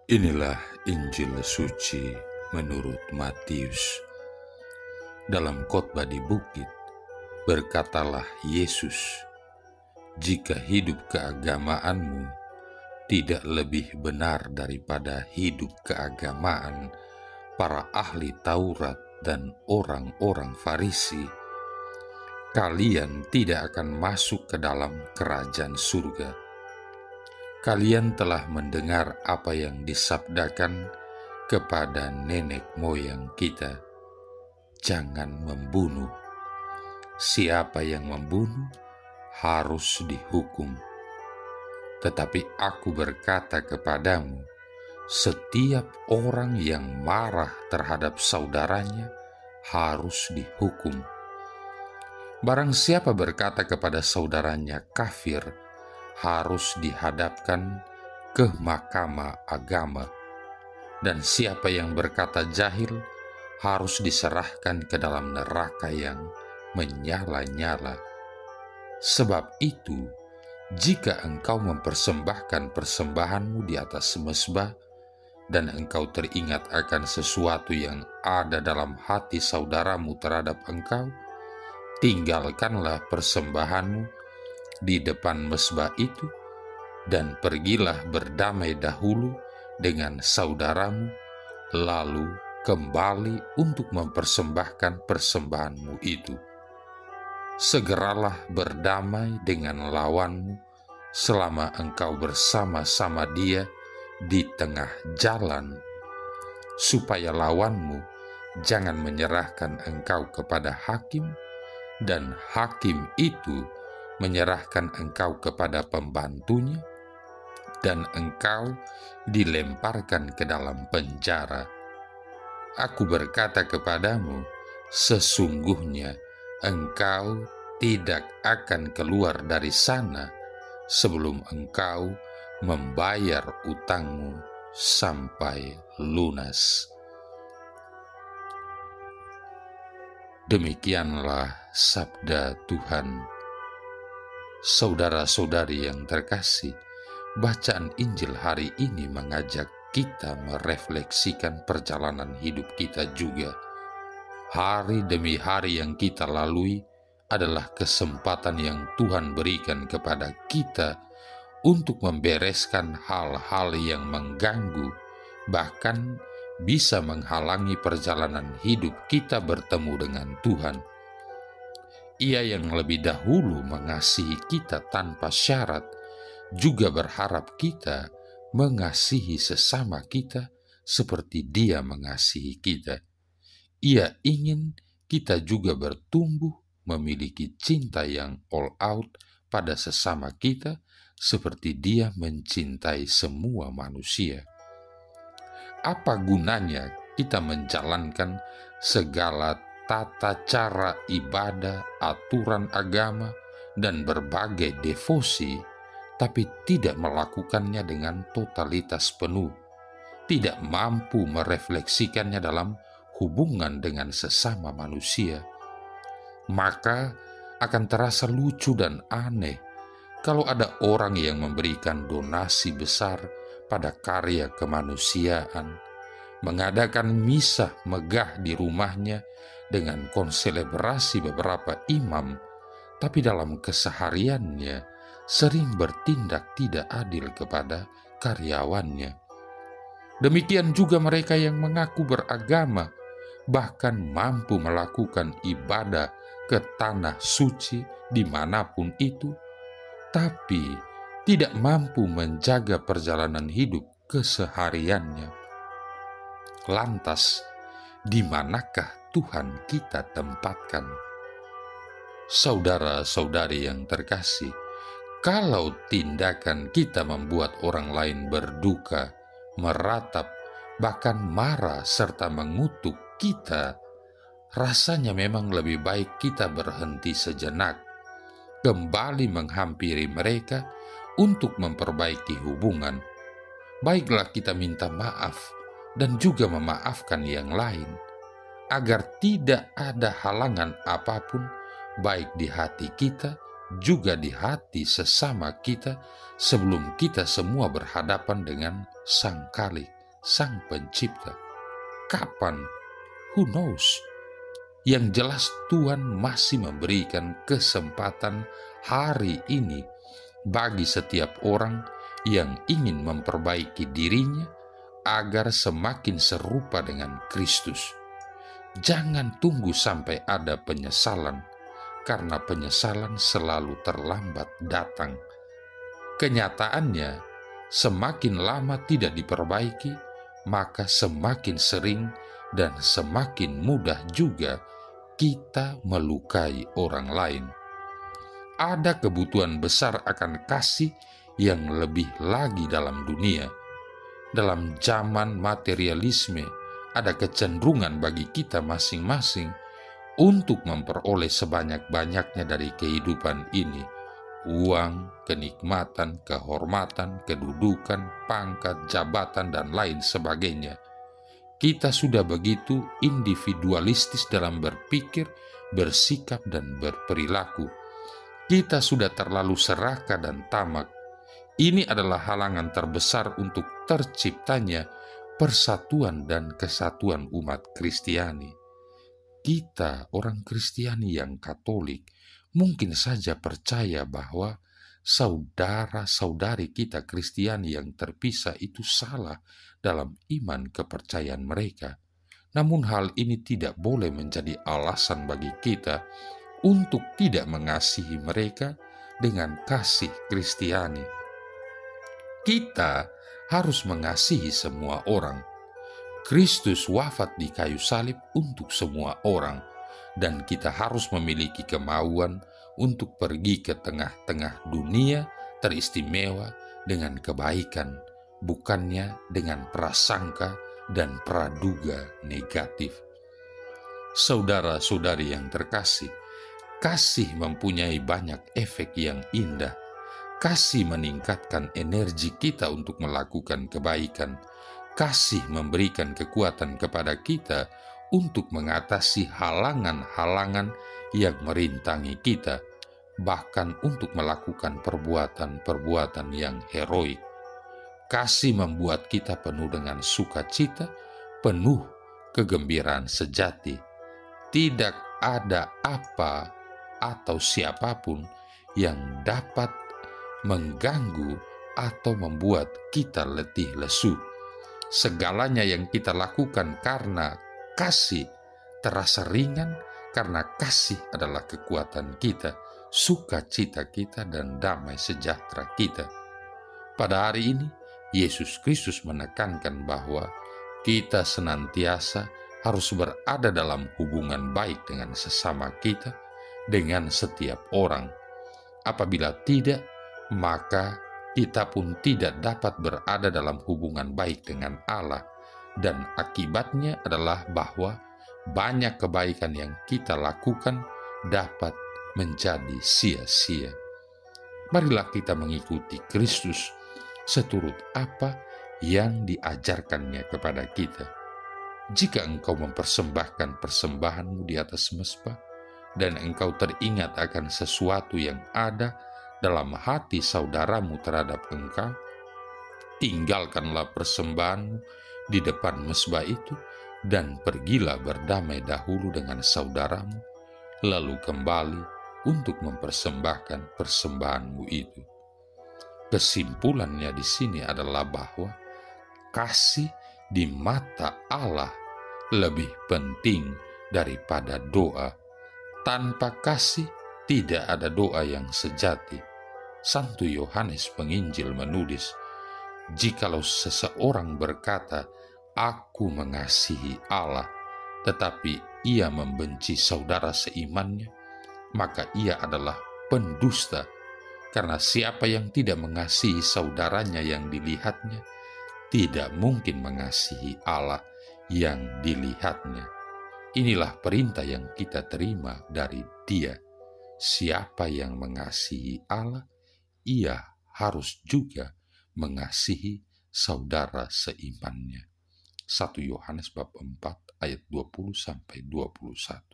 Inilah Injil suci menurut Matius. Dalam khotbah di bukit, berkatalah Yesus, "Jika hidup keagamaanmu tidak lebih benar daripada hidup keagamaan para ahli Taurat dan orang-orang Farisi, kalian tidak akan masuk ke dalam kerajaan surga. Kalian telah mendengar apa yang disabdakan kepada nenek moyang kita, jangan membunuh. Siapa yang membunuh harus dihukum. Tetapi aku berkata kepadamu, setiap orang yang marah terhadap saudaranya harus dihukum. Barang siapa berkata kepada saudaranya kafir, harus dihadapkan ke mahkamah agama. Dan siapa yang berkata jahil harus diserahkan ke dalam neraka yang menyala-nyala. Sebab itu, jika engkau mempersembahkan persembahanmu di atas mezbah, dan engkau teringat akan sesuatu yang ada dalam hati saudaramu terhadap engkau, tinggalkanlah persembahanmu di depan mezbah itu, dan pergilah berdamai dahulu dengan saudaramu, lalu kembali untuk mempersembahkan persembahanmu itu. Segeralah berdamai dengan lawanmu selama engkau bersama-sama dia di tengah jalan, supaya lawanmu jangan menyerahkan engkau kepada hakim, dan hakim itu menyerahkan engkau kepada pembantunya, dan engkau dilemparkan ke dalam penjara. Aku berkata kepadamu, sesungguhnya engkau tidak akan keluar dari sana sebelum engkau membayar utangmu sampai lunas." Demikianlah sabda Tuhan. Saudara-saudari yang terkasih, bacaan Injil hari ini mengajak kita merefleksikan perjalanan hidup kita juga. Hari demi hari yang kita lalui adalah kesempatan yang Tuhan berikan kepada kita untuk membereskan hal-hal yang mengganggu, bahkan bisa menghalangi perjalanan hidup kita bertemu dengan Tuhan. Ia yang lebih dahulu mengasihi kita tanpa syarat, juga berharap kita mengasihi sesama kita seperti Dia mengasihi kita. Ia ingin kita juga bertumbuh memiliki cinta yang all out pada sesama kita seperti Dia mencintai semua manusia. Apa gunanya kita menjalankan segala tata cara ibadah, aturan agama, dan berbagai devosi, tapi tidak melakukannya dengan totalitas penuh, tidak mampu merefleksikannya dalam hubungan dengan sesama manusia? Maka akan terasa lucu dan aneh kalau ada orang yang memberikan donasi besar pada karya kemanusiaan, mengadakan misa megah di rumahnya dengan konselebrasi beberapa imam, tapi dalam kesehariannya sering bertindak tidak adil kepada karyawannya. Demikian juga mereka yang mengaku beragama, bahkan mampu melakukan ibadah ke tanah suci dimanapun itu, tapi tidak mampu menjaga perjalanan hidup kesehariannya. Lantas, di manakah Tuhan kita tempatkan? Saudara-saudari yang terkasih, kalau tindakan kita membuat orang lain berduka, meratap, bahkan marah serta mengutuk kita, rasanya memang lebih baik kita berhenti sejenak, kembali menghampiri mereka untuk memperbaiki hubungan. Baiklah kita minta maaf dan juga memaafkan yang lain, agar tidak ada halangan apapun, baik di hati kita, juga di hati sesama kita, sebelum kita semua berhadapan dengan Sang Khalik. Sang Pencipta. Kapan? Who knows? Yang jelas Tuhan masih memberikan kesempatan hari ini bagi setiap orang yang ingin memperbaiki dirinya agar semakin serupa dengan Kristus. Jangan tunggu sampai ada penyesalan, karena penyesalan selalu terlambat datang. Kenyataannya, semakin lama tidak diperbaiki, maka semakin sering dan semakin mudah juga kita melukai orang lain. Ada kebutuhan besar akan kasih yang lebih lagi dalam dunia. Dalam zaman materialisme, ada kecenderungan bagi kita masing-masing untuk memperoleh sebanyak-banyaknya dari kehidupan ini. Uang, kenikmatan, kehormatan, kedudukan, pangkat, jabatan, dan lain sebagainya. Kita sudah begitu individualistis dalam berpikir, bersikap, dan berperilaku. Kita sudah terlalu serakah dan tamak. Ini adalah halangan terbesar untuk terciptanya persatuan dan kesatuan umat Kristiani. Kita, orang Kristiani yang Katolik, mungkin saja percaya bahwa saudara-saudari kita Kristiani yang terpisah itu salah dalam iman kepercayaan mereka. Namun hal ini tidak boleh menjadi alasan bagi kita untuk tidak mengasihi mereka dengan kasih Kristiani. Kita harus mengasihi semua orang. Kristus wafat di kayu salib untuk semua orang, dan kita harus memiliki kemauan untuk pergi ke tengah-tengah dunia teristimewa dengan kebaikan, bukannya dengan prasangka dan praduga negatif. Saudara-saudari yang terkasih, kasih mempunyai banyak efek yang indah. Kasih meningkatkan energi kita untuk melakukan kebaikan. Kasih memberikan kekuatan kepada kita untuk mengatasi halangan-halangan yang merintangi kita, bahkan untuk melakukan perbuatan-perbuatan yang heroik. Kasih membuat kita penuh dengan sukacita, penuh kegembiraan sejati. Tidak ada apa atau siapapun yang dapat mengganggu atau membuat kita letih lesu. Segalanya yang kita lakukan karena kasih terasa ringan, karena kasih adalah kekuatan kita, sukacita kita, dan damai sejahtera kita. Pada hari ini, Yesus Kristus menekankan bahwa kita senantiasa harus berada dalam hubungan baik dengan sesama kita, dengan setiap orang. Apabila tidak, maka kita pun tidak dapat berada dalam hubungan baik dengan Allah, dan akibatnya adalah bahwa banyak kebaikan yang kita lakukan dapat menjadi sia-sia. Marilah kita mengikuti Kristus seturut apa yang diajarkannya kepada kita. Jika engkau mempersembahkan persembahanmu di atas mezbah, dan engkau teringat akan sesuatu yang ada dalam hati saudaramu terhadap engkau, tinggalkanlah persembahanmu di depan mezbah itu, dan pergilah berdamai dahulu dengan saudaramu, lalu kembali untuk mempersembahkan persembahanmu itu. Kesimpulannya di sini adalah bahwa kasih di mata Allah lebih penting daripada doa. Tanpa kasih tidak ada doa yang sejati. Santo Yohanes Penginjil menulis, jikalau seseorang berkata, "Aku mengasihi Allah," tetapi ia membenci saudara seimannya, maka ia adalah pendusta. Karena siapa yang tidak mengasihi saudaranya yang dilihatnya, tidak mungkin mengasihi Allah yang dilihatnya. Inilah perintah yang kita terima dari Dia. Siapa yang mengasihi Allah, ia harus juga mengasihi saudara seimannya. 1 Yohanes bab 4 ayat 20-21.